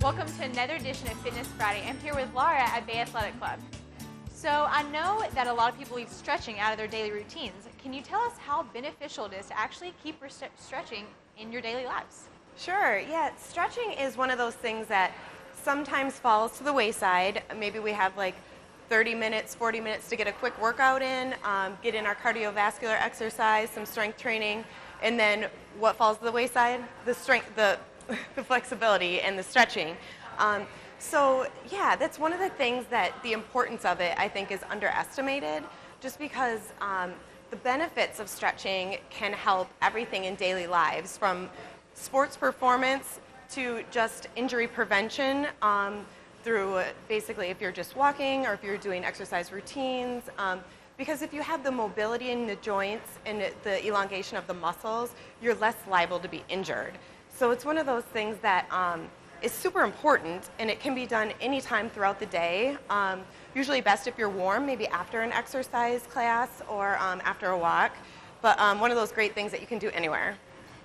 Welcome to another edition of Fitness Friday. I'm here with Lara at Bay Athletic Club. So I know that a lot of people leave stretching out of their daily routines. Can you tell us how beneficial it is to actually keep stretching in your daily lives? Sure, yeah. Stretching is one of those things that sometimes falls to the wayside. Maybe we have like 30 minutes, 40 minutes to get a quick workout in, get in our cardiovascular exercise, some strength training, and then what falls to the wayside? The strength, the flexibility and the stretching. So yeah, that's one of the things that the importance of it, I think, is underestimated, just because the benefits of stretching can help everything in daily lives, from sports performance to just injury prevention, through basically if you're just walking or if you're doing exercise routines. Because if you have the mobility in the joints and the elongation of the muscles, you're less liable to be injured. So it's one of those things that is super important, and it can be done anytime throughout the day. Usually best if you're warm, maybe after an exercise class or after a walk. But one of those great things that you can do anywhere.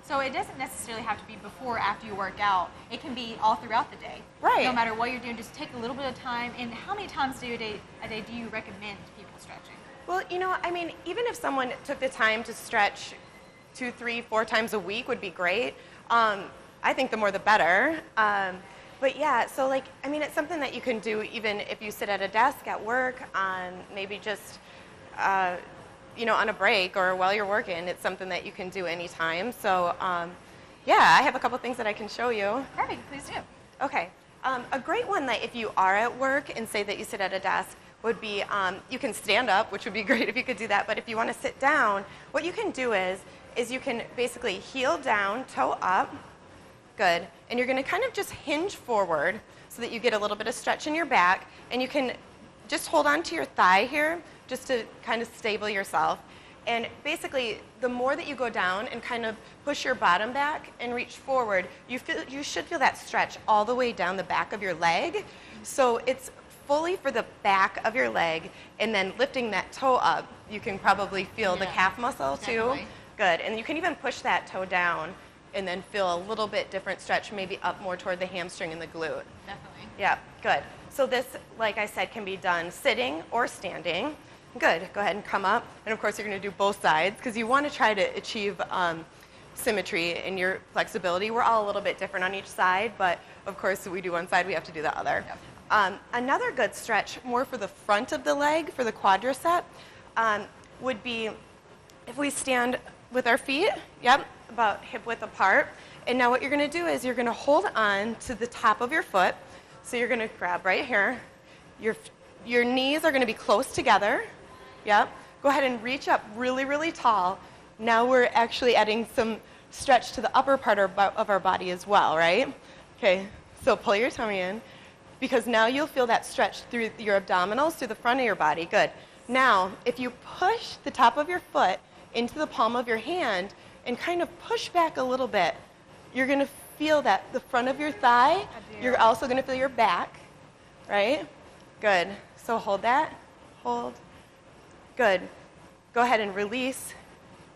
So it doesn't necessarily have to be before or after you work out. It can be all throughout the day. Right. No matter what you're doing, just take a little bit of time. And how many times a day do you recommend people stretching? Well, you know, I mean, even if someone took the time to stretch 2, 3, 4 times a week would be great. I think the more the better. But yeah, so like, I mean, it's something that you can do even if you sit at a desk at work, maybe just, you know, on a break or while you're working. It's something that you can do anytime. So yeah, I have a couple things that I can show you. Perfect, please do. Okay. A great one that if you are at work and say that you sit at a desk would be, you can stand up, which would be great if you could do that, but if you want to sit down, what you can do is you can basically heel down, toe up, good, and you're going to kind of just hinge forward so that you get a little bit of stretch in your back, and you can just hold on to your thigh here just to kind of stable yourself. And basically, the more that you go down and kind of push your bottom back and reach forward, you should feel that stretch all the way down the back of your leg. So it's fully for the back of your leg, and then lifting that toe up, you can probably feel the calf muscle too. Good, and you can even push that toe down and then feel a little bit different stretch, maybe up more toward the hamstring and the glute. Definitely. Yeah, good. So this, like I said, can be done sitting or standing. Good, go ahead and come up. And of course you're gonna do both sides because you wanna try to achieve symmetry in your flexibility. We're all a little bit different on each side, but of course we do one side, we have to do the other. Yep. Another good stretch, more for the front of the leg, for the quadricep, would be if we stand with our feet, yep, about hip width apart. And now what you're gonna do is you're gonna hold on to the top of your foot. So you're gonna grab right here. Your knees are gonna be close together. Yep. Go ahead and reach up really, really tall. Now we're actually adding some stretch to the upper part of our body as well, right? Okay, so pull your tummy in, because now you'll feel that stretch through your abdominals, through the front of your body. Good. Now, if you push the top of your foot into the palm of your hand and kind of push back a little bit, you're gonna feel that the front of your thigh. You're also gonna feel your back, right? Good. So hold that, hold. Good. Go ahead and release.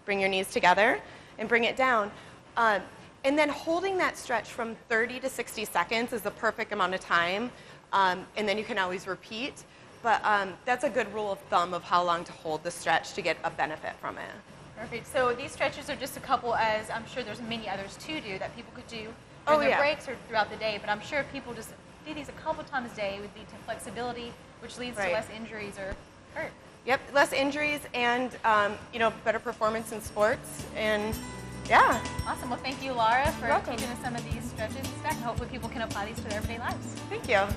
Bring your knees together and bring it down. And then holding that stretch from 30 to 60 seconds is the perfect amount of time. And then you can always repeat. But that's a good rule of thumb of how long to hold the stretch to get a benefit from it. Perfect. So these stretches are just a couple, as I'm sure there's many others to do that people could do during their breaks or throughout the day. But I'm sure if people just do these a couple times a day, it would lead to flexibility, which leads to less injuries or hurt. Yep, less injuries and you know, better performance in sports. And yeah. Awesome. Well, thank you, Lara, for teaching us some of these stretches and stuff. And hopefully people can apply these to their everyday lives. Thank you.